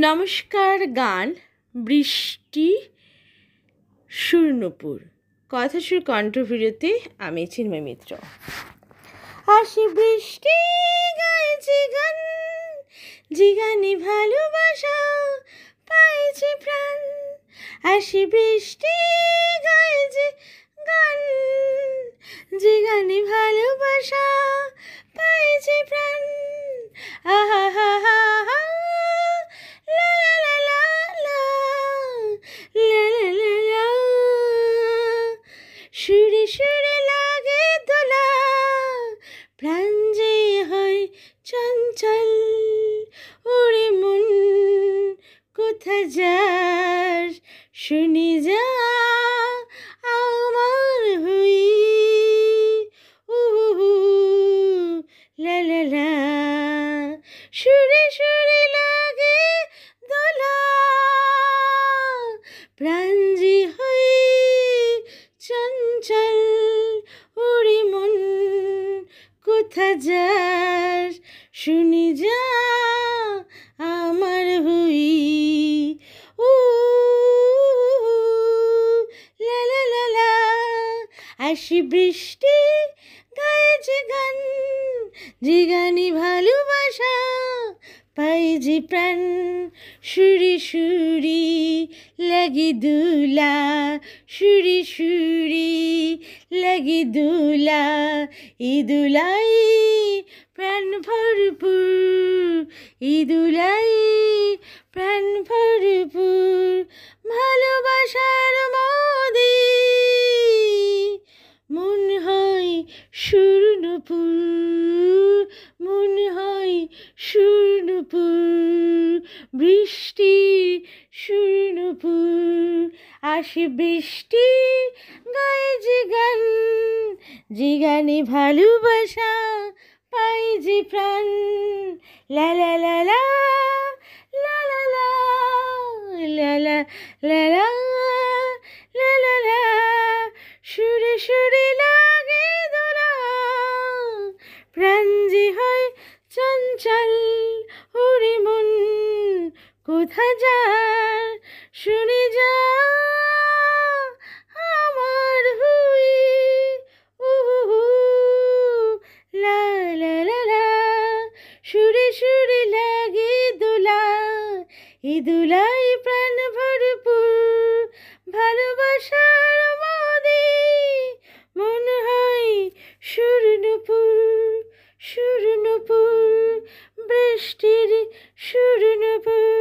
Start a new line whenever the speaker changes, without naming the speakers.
নমস্কার। গান বৃষ্টি সুরনুপুর, কথাসুর কণ্ঠভিডিওতে আমি চিন্ময় মিত্র। আসি বৃষ্টি গাইছি গান, জিগানি ভালোবাসা পাইছি প্রাণ। আসি বৃষ্টি গাইছি গান, জিগানি ভালোবাসা পাইছি প্রাণ। আহা হা হা হা লা লা লা লা লা লা লা লা, সুরে সুরে লাগে দোলা, প্রাণ যে হয় চঞ্চল। ওরে মন কোথা যাস, শুনি যা আমার হই। লা লা লা, সুরে সুরে লাগে দোলা, প্রাণ যে হয় চঞ্চল। ওরে মন কোথা যাস, শুনি যা আমার হই। লা লা লা লা, আসি বৃষ্টি গাইছে গান, জিগানি ভালোবাসা পাই যে প্রাণ। সুরি সুরি লাগি দুলা, সুরি সুরি লাগি দুলা, ই দুলাই প্রাণ ভরপুর, ই দুলাই প্রাণ ভরপুর। ভালোবাসার মদি মন হয় সুরনুপুর, মন হয় সুরনুপুর, বৃষ্টি সুরনুপুর। আসি বৃষ্টি গায়ে যে গান, যে গানে ভালোবাসা পাই যে প্রাণ। লা লা লা লা লা লা লা লা লা লা লা লা লা লা, সুরে সুরে লাগে দোলা, প্রাণ যে হয় চঞ্চল। ওরে মন কোথা যার, শুনে যা আমার হুই। লা লা লা লা, সুরে সুরে লাগে দোলা, এ দোলাই প্রাণ ভরপুর। ভালোবাসার মদি মন হয় সুরনুপুর, সুরনুপুর, বৃষ্টির সুরনুপুর।